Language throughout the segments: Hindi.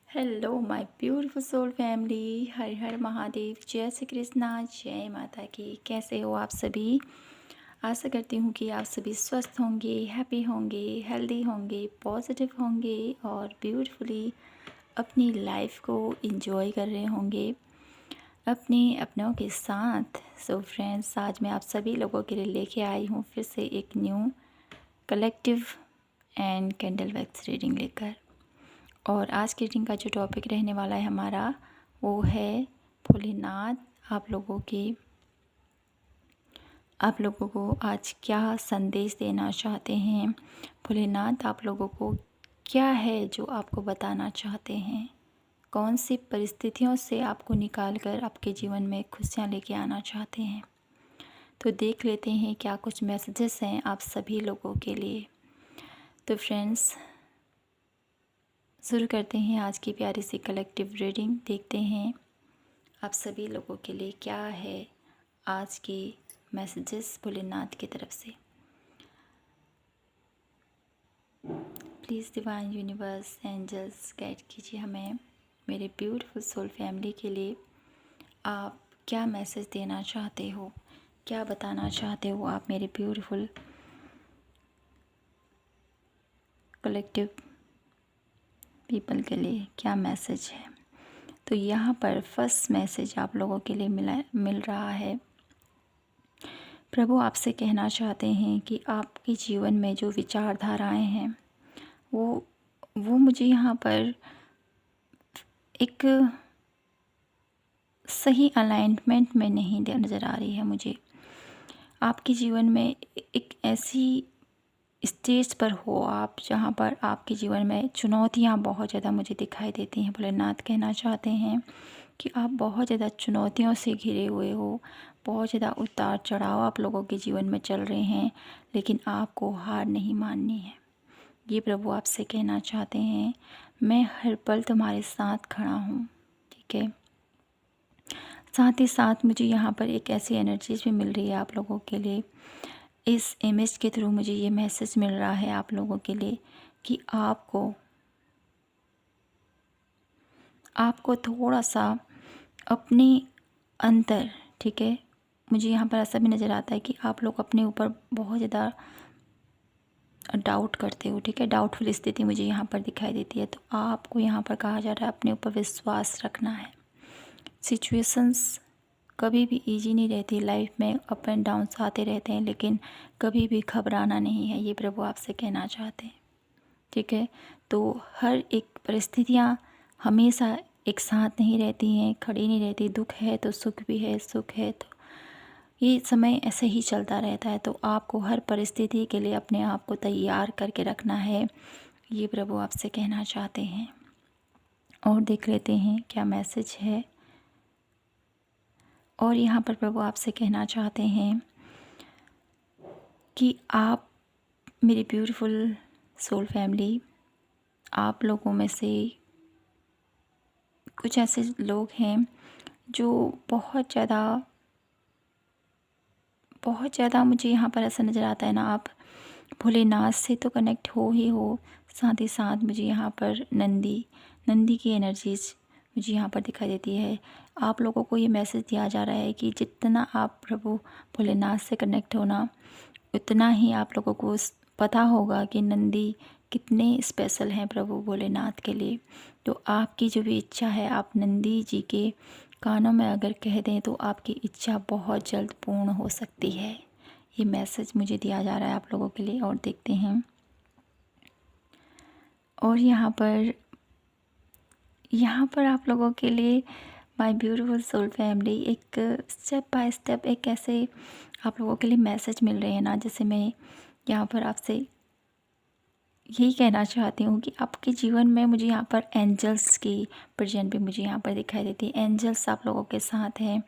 Hello my beautiful soul family. हर हर महादेव, जय श्री कृष्णा, जय माता की। कैसे हो आप सभी? आशा करती हूँ कि आप सभी स्वस्थ होंगे, हैप्पी होंगे, हेल्दी होंगे, पॉजिटिव होंगे और ब्यूटीफुली अपनी लाइफ को एंजॉय कर रहे होंगे अपने अपनों के साथ। सो फ्रेंड्स, आज मैं आप सभी लोगों के लिए लेके आई हूँ फिर से एक new collective and candle wax reading लेकर। और आज की रीडिंग का जो टॉपिक रहने वाला है हमारा, वो है भोलेनाथ आप लोगों को आज क्या संदेश देना चाहते हैं। भोलेनाथ आप लोगों को क्या है जो आपको बताना चाहते हैं, कौन सी परिस्थितियों से आपको निकाल कर आपके जीवन में खुशियाँ लेके आना चाहते हैं। तो देख लेते हैं क्या कुछ मैसेजेस हैं आप सभी लोगों के लिए। तो फ्रेंड्स, शुरू करते हैं आज की प्यारी सी कलेक्टिव रीडिंग। देखते हैं आप सभी लोगों के लिए क्या है आज के मैसेजेस भोलेनाथ की तरफ से। Please divine universe angels guide कीजिए हमें, मेरे ब्यूटीफुल सोल फैमिली के लिए आप क्या मैसेज देना चाहते हो, क्या बताना चाहते हो आप मेरे ब्यूटीफुल कलेक्टिव पीपल के लिए, क्या मैसेज है। तो यहाँ पर फर्स्ट मैसेज आप लोगों के लिए मिल रहा है। प्रभु आपसे कहना चाहते हैं कि आपके जीवन में जो विचारधाराएं हैं वो मुझे यहाँ पर एक सही अलाइनमेंट में नहीं नज़र आ रही है। मुझे आपके जीवन में एक ऐसी स्टेज पर हो आप जहाँ पर आपके जीवन में चुनौतियाँ बहुत ज़्यादा मुझे दिखाई देती हैं। भोलेनाथ कहना चाहते हैं कि आप बहुत ज़्यादा चुनौतियों से घिरे हुए हो, बहुत ज़्यादा उतार चढ़ाव आप लोगों के जीवन में चल रहे हैं, लेकिन आपको हार नहीं माननी है। ये प्रभु आपसे कहना चाहते हैं, मैं हर पल तुम्हारे साथ खड़ा हूँ। ठीक है। साथ ही साथ मुझे यहाँ पर एक ऐसी एनर्जीज भी मिल रही है आप लोगों के लिए। इस इमेज के थ्रू मुझे ये मैसेज मिल रहा है आप लोगों के लिए कि आपको थोड़ा सा अपने अंदर, ठीक है, मुझे यहाँ पर ऐसा भी नज़र आता है कि आप लोग अपने ऊपर बहुत ज़्यादा डाउट करते हो। ठीक है, डाउटफुल स्थिति मुझे यहाँ पर दिखाई देती है। तो आपको यहाँ पर कहा जा रहा है अपने ऊपर विश्वास रखना है। सिचुएशंस कभी भी इजी नहीं रहती, लाइफ में अप एंड डाउन्स आते रहते हैं, लेकिन कभी भी घबराना नहीं है, ये प्रभु आपसे कहना चाहते हैं। ठीक है, तो हर एक परिस्थितियाँ हमेशा एक साथ नहीं रहती हैं, खड़ी नहीं रहती। दुख है तो सुख भी है, सुख है तो ये समय ऐसे ही चलता रहता है। तो आपको हर परिस्थिति के लिए अपने आप को तैयार करके रखना है, ये प्रभु आपसे कहना चाहते हैं। और देख लेते हैं क्या मैसेज है। और यहाँ पर प्रभु आपसे कहना चाहते हैं कि आप मेरी ब्यूटीफुल सोल फैमिली, आप लोगों में से कुछ ऐसे लोग हैं जो बहुत ज़्यादा मुझे यहाँ पर ऐसा नज़र आता है ना, आप भोलेनाथ से तो कनेक्ट हो ही हो, साथ ही साथ मुझे यहाँ पर नंदी की एनर्जीज मुझे यहाँ पर दिखाई देती है। आप लोगों को ये मैसेज दिया जा रहा है कि जितना आप प्रभु भोलेनाथ से कनेक्ट होना, उतना ही आप लोगों को पता होगा कि नंदी कितने स्पेशल हैं प्रभु भोलेनाथ के लिए। तो आपकी जो भी इच्छा है, आप नंदी जी के कानों में अगर कह दें तो आपकी इच्छा बहुत जल्द पूर्ण हो सकती है। ये मैसेज मुझे दिया जा रहा है आप लोगों के लिए। और देखते हैं। और यहाँ पर आप लोगों के लिए माय ब्यूटीफुल सोल फैमिली, एक स्टेप बाय स्टेप एक ऐसे आप लोगों के लिए मैसेज मिल रहे हैं ना, जैसे मैं यहाँ पर आपसे यही कहना चाहती हूँ कि आपके जीवन में मुझे यहाँ पर एंजल्स की प्रेजेंट भी मुझे यहाँ पर दिखाई देती है। एंजल्स आप लोगों के साथ हैं।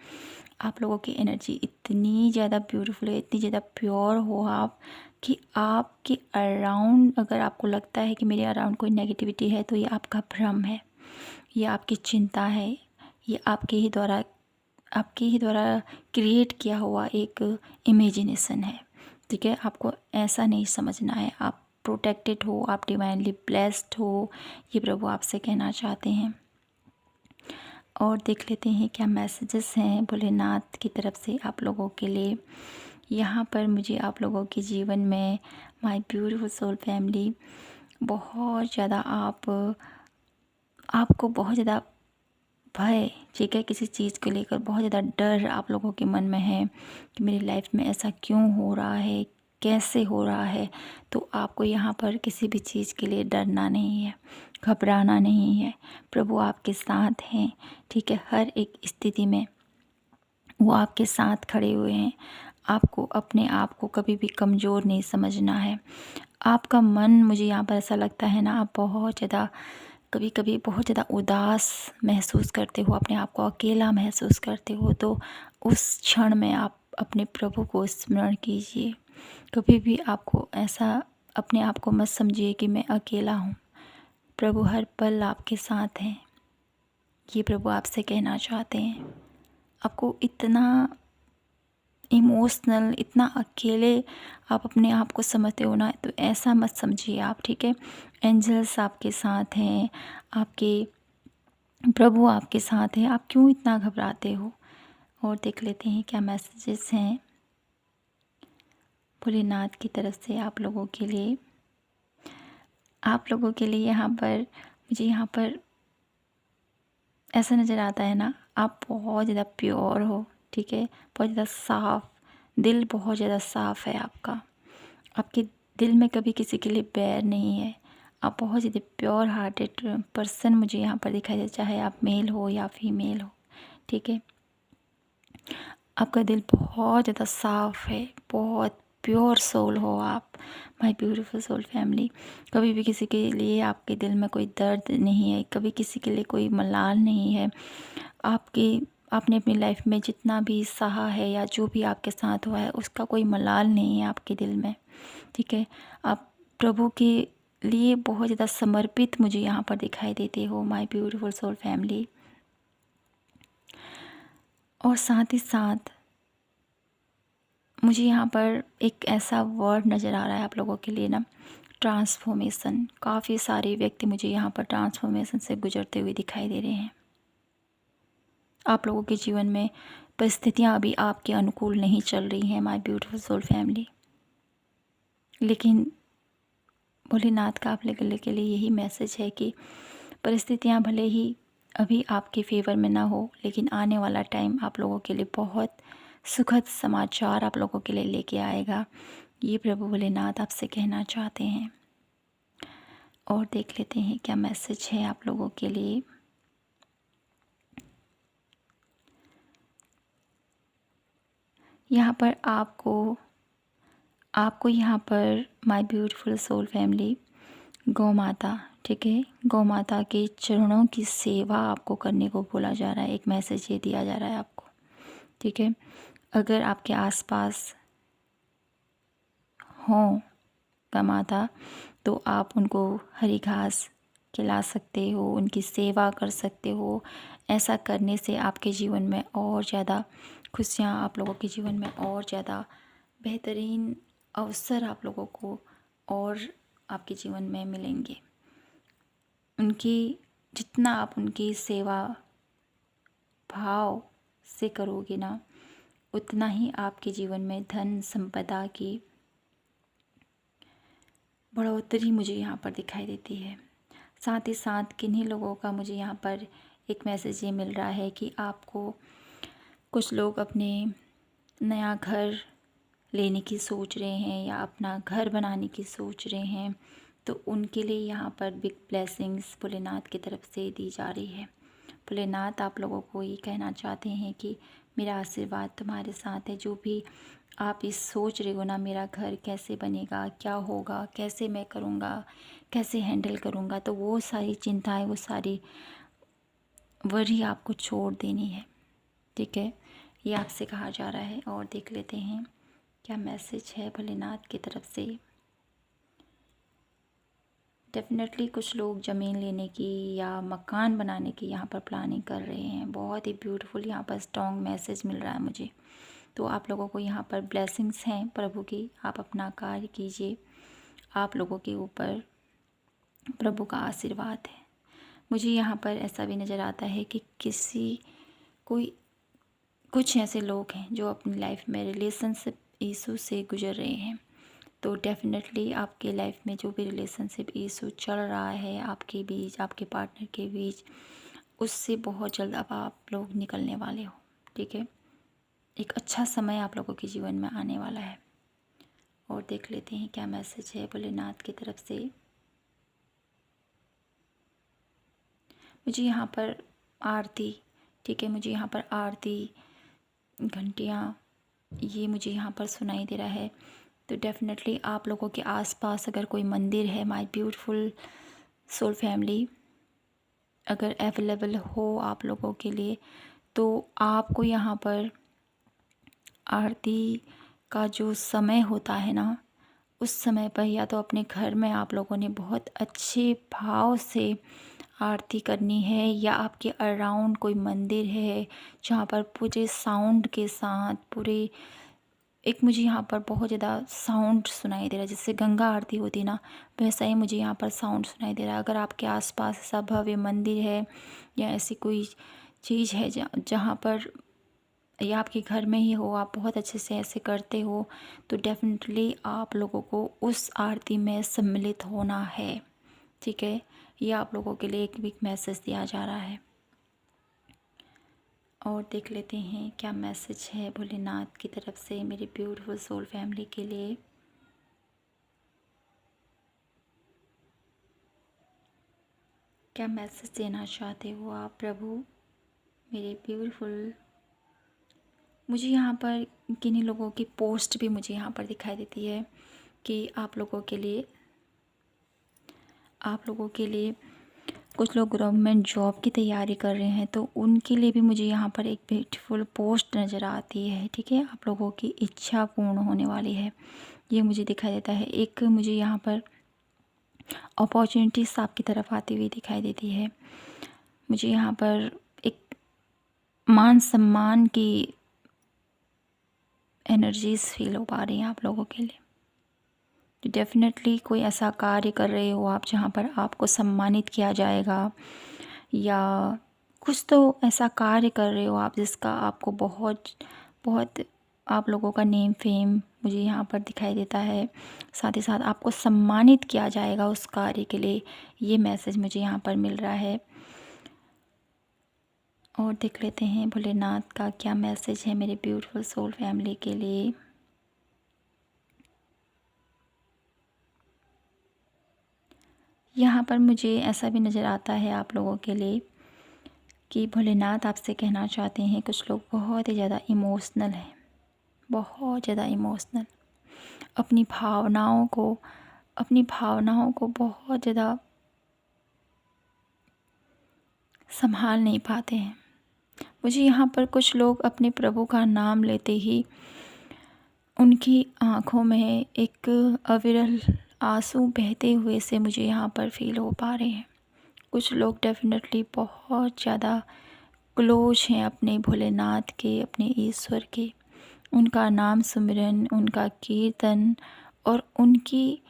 आप लोगों की एनर्जी इतनी ज़्यादा ब्यूटीफुल है, इतनी ज़्यादा प्योर हो आप कि आपके अराउंड अगर आपको लगता है कि मेरे अराउंड कोई नेगेटिविटी है, तो ये आपका भ्रम है, ये आपकी चिंता है, ये आपके ही द्वारा क्रिएट किया हुआ एक इमेजिनेशन है। ठीक है, आपको ऐसा नहीं समझना है। आप प्रोटेक्टेड हो, आप डिवाइनली ब्लेस्ड हो, ये प्रभु आपसे कहना चाहते हैं। और देख लेते हैं क्या मैसेजेस हैं भोलेनाथ की तरफ से आप लोगों के लिए। यहाँ पर मुझे आप लोगों के जीवन में माय ब्यूटीफुल सोल फैमिली बहुत ज़्यादा आपको बहुत ज़्यादा भय, ठीक है, किसी चीज़ को लेकर बहुत ज़्यादा डर आप लोगों के मन में है कि मेरी लाइफ में ऐसा क्यों हो रहा है, कैसे हो रहा है। तो आपको यहाँ पर किसी भी चीज़ के लिए डरना नहीं है, घबराना नहीं है। प्रभु आपके साथ हैं, ठीक है, हर एक स्थिति में वो आपके साथ खड़े हुए हैं। आपको अपने आप को कभी भी कमज़ोर नहीं समझना है। आपका मन, मुझे यहाँ पर ऐसा लगता है ना, आप बहुत ज़्यादा कभी कभी बहुत ज़्यादा उदास महसूस करते हो, अपने आप को अकेला महसूस करते हो, तो उस क्षण में आप अपने प्रभु को स्मरण कीजिए। कभी भी आपको ऐसा अपने आप को मत समझिए कि मैं अकेला हूँ। प्रभु हर पल आपके साथ हैं, ये प्रभु आपसे कहना चाहते हैं। आपको इतना इमोशनल, इतना अकेले आप अपने आप को समझते हो ना, तो ऐसा मत समझिए आप, ठीक है। एंजल्स आपके साथ हैं, आपके प्रभु आपके साथ हैं, आप क्यों इतना घबराते हो। और देख लेते हैं क्या मैसेजेस हैं भोलेनाथ की तरफ से आप लोगों के लिए। आप लोगों के लिए यहाँ पर मुझे यहाँ पर ऐसा नज़र आता है ना, आप बहुत ज़्यादा प्योर हो, ठीक है, बहुत ज़्यादा साफ़ दिल, बहुत ज़्यादा साफ़ है आपका। आपके दिल में कभी किसी के लिए बैर नहीं है। आप बहुत ज़्यादा प्योर हार्टेड पर्सन मुझे यहाँ पर दिखाई देता, चाहे आप मेल हो या फीमेल हो, ठीक है। आपका दिल बहुत ज़्यादा साफ़ है, बहुत प्योर सोल हो आप, माय ब्यूटीफुल सोल फैमिली। कभी भी किसी के लिए आपके दिल में कोई दर्द नहीं है, कभी किसी के लिए कोई मलाल नहीं है। आपने अपनी लाइफ में जितना भी सहा है या जो भी आपके साथ हुआ है, उसका कोई मलाल नहीं है आपके दिल में, ठीक है। आप प्रभु के लिए बहुत ज़्यादा समर्पित मुझे यहाँ पर दिखाई देते हो, माय ब्यूटीफुल सोल फैमिली। और साथ ही साथ मुझे यहाँ पर एक ऐसा वर्ड नज़र आ रहा है आप लोगों के लिए ना, ट्रांसफॉर्मेशन। काफ़ी सारे व्यक्ति मुझे यहाँ पर ट्रांसफॉर्मेशन से गुजरते हुए दिखाई दे रहे हैं। आप लोगों के जीवन में परिस्थितियाँ अभी आपके अनुकूल नहीं चल रही हैं, माय ब्यूटीफुल सोल फैमिली, लेकिन भोलेनाथ का आप लोगों के लिए यही मैसेज है कि परिस्थितियाँ भले ही अभी आपके फेवर में ना हो, लेकिन आने वाला टाइम आप लोगों के लिए बहुत सुखद समाचार आप लोगों के लिए लेके आएगा, ये प्रभु भोलेनाथ आपसे कहना चाहते हैं। और देख लेते हैं क्या मैसेज है आप लोगों के लिए। यहाँ पर आपको यहाँ पर माय ब्यूटीफुल सोल फैमिली गौ माता, ठीक है, गौ माता के चरणों की सेवा आपको करने को बोला जा रहा है। एक मैसेज ये दिया जा रहा है आपको, ठीक है। अगर आपके आसपास हों गौ माता, तो आप उनको हरी घास खिला सकते हो, उनकी सेवा कर सकते हो। ऐसा करने से आपके जीवन में और ज़्यादा खुशियाँ, आप लोगों के जीवन में और ज़्यादा बेहतरीन अवसर आप लोगों को और आपके जीवन में मिलेंगे। उनकी जितना आप उनकी सेवा भाव से करोगे ना, उतना ही आपके जीवन में धन संपदा की बढ़ोतरी मुझे यहाँ पर दिखाई देती है। साथ ही साथ किन्हीं लोगों का मुझे यहाँ पर एक मैसेज ये मिल रहा है कि आपको कुछ लोग अपने नया घर लेने की सोच रहे हैं या अपना घर बनाने की सोच रहे हैं, तो उनके लिए यहाँ पर बिग ब्लेसिंग्स भोलेनाथ की तरफ से दी जा रही है। भोलेनाथ आप लोगों को ये कहना चाहते हैं कि मेरा आशीर्वाद तुम्हारे साथ है। जो भी आप इस सोच रहे हो ना, मेरा घर कैसे बनेगा, क्या होगा, कैसे मैं करूँगा, कैसे हैंडल करूँगा, तो वो सारी चिंताएं, वो सारी वरी आपको छोड़ देनी है, ठीक है, ये आपसे कहा जा रहा है। और देख लेते हैं क्या मैसेज है भोलेनाथ की तरफ से। डेफिनेटली कुछ लोग ज़मीन लेने की या मकान बनाने की यहाँ पर प्लानिंग कर रहे हैं। बहुत ही ब्यूटीफुल यहाँ पर स्ट्रॉन्ग मैसेज मिल रहा है मुझे। तो आप लोगों को यहाँ पर ब्लेसिंग्स हैं प्रभु की, आप अपना कार्य कीजिए, आप लोगों के ऊपर प्रभु का आशीर्वाद है। मुझे यहाँ पर ऐसा भी नज़र आता है कि कुछ ऐसे लोग हैं जो अपनी लाइफ में रिलेशनशिप इशू से गुजर रहे हैं। तो डेफिनेटली आपके लाइफ में जो भी रिलेशनशिप इशू चल रहा है आपके बीच, आपके पार्टनर के बीच, उससे बहुत जल्द अब आप लोग निकलने वाले हो। ठीक है, एक अच्छा समय आप लोगों के जीवन में आने वाला है। और देख लेते हैं क्या मैसेज है भोलेनाथ की तरफ से। मुझे यहाँ पर आरती, ठीक है, मुझे यहाँ पर आरती, घंटियाँ, ये मुझे यहाँ पर सुनाई दे रहा है। तो डेफिनेटली आप लोगों के आसपास अगर कोई मंदिर है, माय ब्यूटीफुल सोल फैमिली, अगर अवेलेबल हो आप लोगों के लिए, तो आपको यहाँ पर आरती का जो समय होता है ना, उस समय पर या तो अपने घर में आप लोगों ने बहुत अच्छे भाव से आरती करनी है, या आपके अराउंड कोई मंदिर है जहाँ पर पूरे साउंड के साथ पूरे एक, मुझे यहाँ पर बहुत ज़्यादा साउंड सुनाई दे रहा है, जैसे गंगा आरती होती ना, वैसा ही मुझे यहाँ पर साउंड सुनाई दे रहा है। अगर आपके आसपास ऐसा भव्य मंदिर है या ऐसी कोई चीज़ है जहाँ पर, या आपके घर में ही हो, आप बहुत अच्छे से ऐसे करते हो, तो डेफिनेटली आप लोगों को उस आरती में सम्मिलित होना है। ठीक है, ये आप लोगों के लिए एक बिग मैसेज दिया जा रहा है। और देख लेते हैं क्या मैसेज है भोलेनाथ की तरफ से मेरी ब्यूटीफुल सोल फैमिली के लिए। क्या मैसेज देना चाहते हो आप प्रभु मेरे ब्यूटीफुल। मुझे यहाँ पर किन्हीं लोगों की पोस्ट भी मुझे यहाँ पर दिखाई देती है कि आप लोगों के लिए कुछ लोग गवर्नमेंट जॉब की तैयारी कर रहे हैं, तो उनके लिए भी मुझे यहाँ पर एक ब्यूटीफुल पोस्ट नज़र आती है। ठीक है, आप लोगों की इच्छा पूर्ण होने वाली है, ये मुझे दिखाई देता है। एक मुझे यहाँ पर अपॉर्चुनिटीज़ आपकी तरफ आती हुई दिखाई देती है। मुझे यहाँ पर एक मान सम्मान की एनर्जीज फील हो पा रही हैं आप लोगों के लिए। तो डेफिनेटली कोई ऐसा कार्य कर रहे हो आप जहाँ पर आपको सम्मानित किया जाएगा, या कुछ तो ऐसा कार्य कर रहे हो आप जिसका आपको बहुत बहुत आप लोगों का नेम फेम मुझे यहाँ पर दिखाई देता है। साथ ही साथ आपको सम्मानित किया जाएगा उस कार्य के लिए, ये मैसेज मुझे यहाँ पर मिल रहा है। और देख लेते हैं भोलेनाथ का क्या मैसेज है मेरे ब्यूटीफुल सोल फैमिली के लिए। यहाँ पर मुझे ऐसा भी नज़र आता है आप लोगों के लिए कि भोलेनाथ आपसे कहना चाहते हैं, कुछ लोग बहुत ही ज़्यादा इमोशनल हैं, बहुत ज़्यादा इमोशनल, अपनी भावनाओं को बहुत ज़्यादा संभाल नहीं पाते हैं। मुझे यहाँ पर कुछ लोग अपने प्रभु का नाम लेते ही उनकी आँखों में एक अविरल आंसू बहते हुए से मुझे यहाँ पर फील हो पा रहे हैं। कुछ लोग डेफिनेटली बहुत ज़्यादा क्लोज हैं अपने भोलेनाथ के, अपने ईश्वर के। उनका नाम सुमिरन, उनका कीर्तन, और उनकी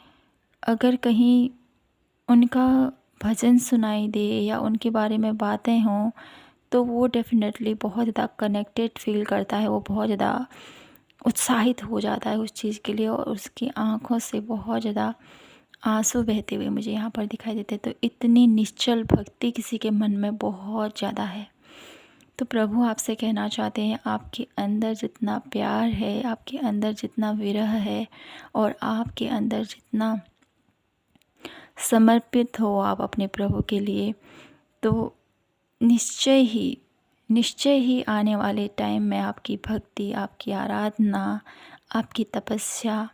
अगर कहीं उनका भजन सुनाई दे या उनके बारे में बातें हों, तो वो डेफिनेटली बहुत ज़्यादा कनेक्टेड फील करता है, वो बहुत ज़्यादा उत्साहित हो जाता है उस चीज़ के लिए, और उसकी आँखों से बहुत ज़्यादा आंसू बहते हुए मुझे यहाँ पर दिखाई देते। तो इतनी निश्चल भक्ति किसी के मन में बहुत ज़्यादा है। तो प्रभु आपसे कहना चाहते हैं, आपके अंदर जितना प्यार है, आपके अंदर जितना विरह है, और आपके अंदर जितना समर्पित हो आप अपने प्रभु के लिए, तो निश्चय ही आने वाले टाइम में आपकी भक्ति, आपकी आराधना, आपकी तपस्या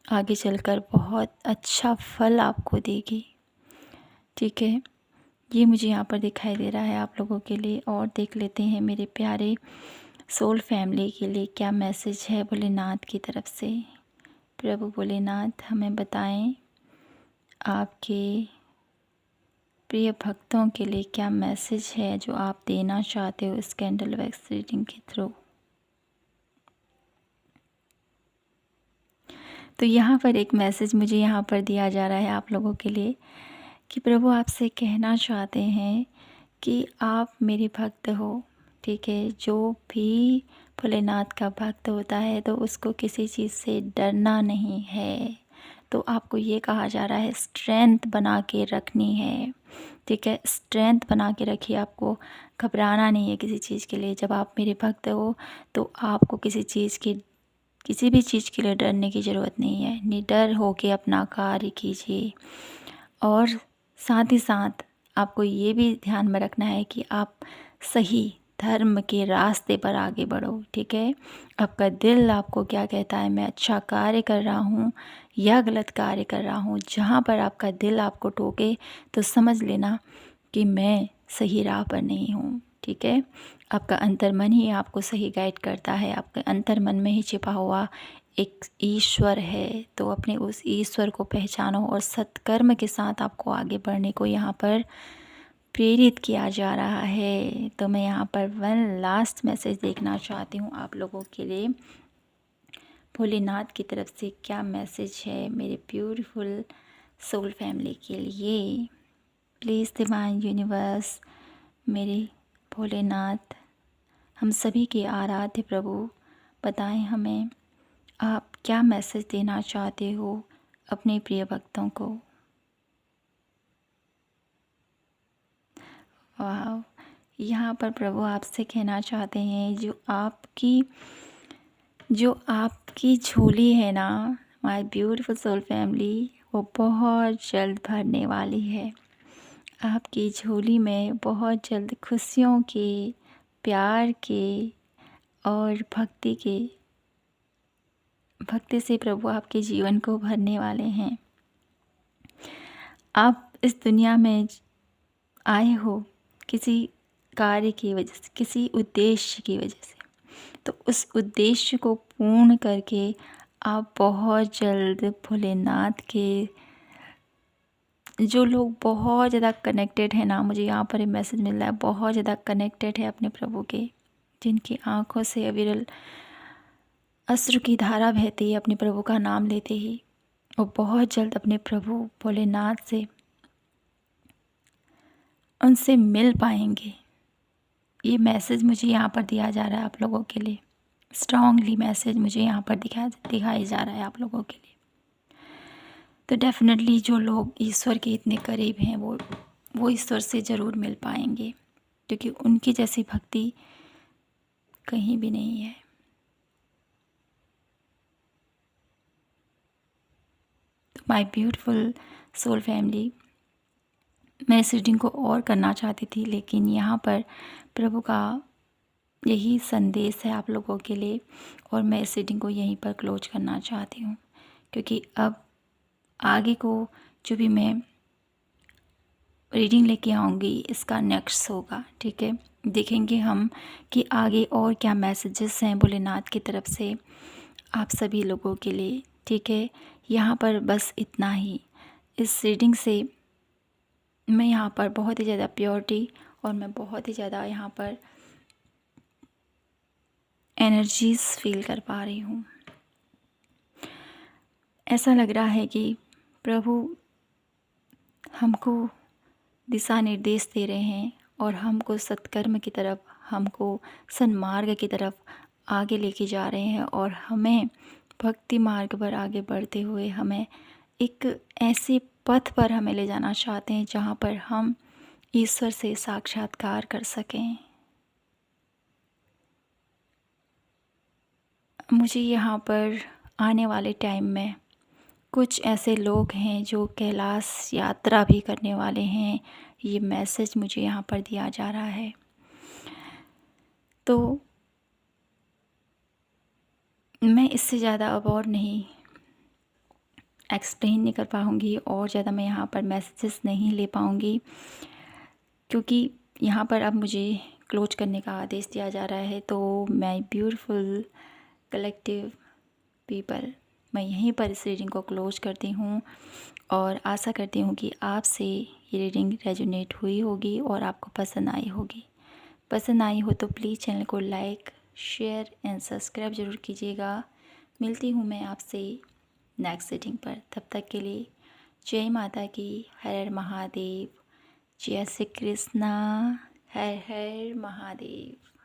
आगे चलकर बहुत अच्छा फल आपको देगी। ठीक है, ये मुझे यहाँ पर दिखाई दे रहा है आप लोगों के लिए। और देख लेते हैं मेरे प्यारे सोल फैमिली के लिए क्या मैसेज है भोलेनाथ की तरफ से। प्रभु भोलेनाथ हमें बताएं आपके प्रिय भक्तों के लिए क्या मैसेज है जो आप देना चाहते हो इस कैंडल वैक्स रीडिंग के थ्रू। तो यहाँ पर एक मैसेज मुझे यहाँ पर दिया जा रहा है आप लोगों के लिए कि प्रभु आपसे कहना चाहते हैं कि आप मेरे भक्त हो, ठीक है। जो भी भोलेनाथ का भक्त होता है तो उसको किसी चीज़ से डरना नहीं है। तो आपको ये कहा जा रहा है स्ट्रेंथ बना के रखनी है, ठीक है। स्ट्रेंथ बना के रखिए, आपको घबराना नहीं है किसी चीज़ के लिए। जब आप मेरे भक्त हो तो आपको किसी भी चीज़ के लिए डरने की ज़रूरत नहीं है। निडर होके अपना कार्य कीजिए और साथ ही साथ आपको ये भी ध्यान में रखना है कि आप सही धर्म के रास्ते पर आगे बढ़ो, ठीक है। आपका दिल आपको क्या कहता है, मैं अच्छा कार्य कर रहा हूँ या गलत कार्य कर रहा हूँ। जहाँ पर आपका दिल आपको टोके तो समझ लेना कि मैं सही राह पर नहीं हूँ, ठीक है। आपका अंतर्मन ही आपको सही गाइड करता है। आपके अंतर्मन में ही छिपा हुआ एक ईश्वर है। तो अपने उस ईश्वर को पहचानो और सत्कर्म के साथ आपको आगे बढ़ने को यहाँ पर प्रेरित किया जा रहा है। तो मैं यहाँ पर वन लास्ट मैसेज देखना चाहती हूँ आप लोगों के लिए। भोलेनाथ की तरफ से क्या मैसेज है मेरे ब्यूटीफुल सोल फैमिली के लिए। प्लीज़ डिवाइन यूनिवर्स, मेरे भोलेनाथ, हम सभी के आराध्य प्रभु, बताएं हमें आप क्या मैसेज देना चाहते हो अपने प्रिय भक्तों को। वाह, यहाँ पर प्रभु आपसे कहना चाहते हैं जो आपकी झोली है ना, माय ब्यूटीफुल सोल फैमिली, वो बहुत जल्द भरने वाली है। आपकी झोली में बहुत जल्द खुशियों के, प्यार के और भक्ति से प्रभु आपके जीवन को भरने वाले हैं। आप इस दुनिया में आए हो किसी कार्य की वजह से, किसी उद्देश्य की वजह से। तो उस उद्देश्य को पूर्ण करके आप बहुत जल्द भोलेनाथ के, जो लोग बहुत ज़्यादा कनेक्टेड हैं ना, मुझे यहाँ पर एक मैसेज मिल रहा है, बहुत ज़्यादा कनेक्टेड है अपने प्रभु के, जिनकी आंखों से अविरल अश्रु की धारा बहती है अपने प्रभु का नाम लेते ही, वो बहुत जल्द अपने प्रभु भोलेनाथ से उनसे मिल पाएंगे। ये मैसेज मुझे यहाँ पर दिया जा रहा है आप लोगों के लिए। स्ट्रांगली मैसेज मुझे यहाँ पर दिखाया जा रहा है आप लोगों के लिए। तो डेफिनेटली जो लोग ईश्वर के इतने करीब हैं वो ईश्वर से ज़रूर मिल पाएंगे, क्योंकि उनकी जैसी भक्ति कहीं भी नहीं है। तो माय ब्यूटीफुल सोल फैमिली, मैं इस रीडिंग को और करना चाहती थी, लेकिन यहाँ पर प्रभु का यही संदेश है आप लोगों के लिए और मैं इस रीडिंग को यहीं पर क्लोज करना चाहती हूँ, क्योंकि अब आगे को जो भी मैं रीडिंग लेके आऊँगी इसका नेक्स्ट होगा, ठीक है। देखेंगे हम कि आगे और क्या मैसेजेस हैं भोलेनाथ की तरफ से आप सभी लोगों के लिए, ठीक है। यहाँ पर बस इतना ही। इस रीडिंग से मैं यहाँ पर बहुत ही ज़्यादा प्योरिटी और मैं बहुत ही ज़्यादा यहाँ पर एनर्जीज फील कर पा रही हूँ। ऐसा लग रहा है कि प्रभु हमको दिशा निर्देश दे रहे हैं और हमको सत्कर्म की तरफ, हमको सन्मार्ग की तरफ आगे लेके जा रहे हैं और हमें भक्ति मार्ग पर आगे बढ़ते हुए हमें एक ऐसे पथ पर हमें ले जाना चाहते हैं जहाँ पर हम ईश्वर से साक्षात्कार कर सकें। मुझे यहाँ पर आने वाले टाइम में कुछ ऐसे लोग हैं जो कैलाश यात्रा भी करने वाले हैं, ये मैसेज मुझे यहाँ पर दिया जा रहा है। तो मैं इससे ज़्यादा अब और नहीं एक्सप्लेन नहीं कर पाऊँगी और ज़्यादा मैं यहाँ पर मैसेजेस नहीं ले पाऊँगी, क्योंकि यहाँ पर अब मुझे क्लोज करने का आदेश दिया जा रहा है। तो माय ब्यूटीफुल कलेक्टिव पीपल, मैं यहीं पर इस रीडिंग को क्लोज करती हूँ और आशा करती हूँ कि आपसे ये रीडिंग रेजोनेट हुई होगी और आपको पसंद आई होगी। पसंद आई हो तो प्लीज़ चैनल को लाइक, शेयर एंड सब्सक्राइब ज़रूर कीजिएगा। मिलती हूँ मैं आपसे नेक्स्ट सीटिंग पर। तब तक के लिए जय माता की, हर हर महादेव, जय श्री कृष्णा, हर हर महादेव।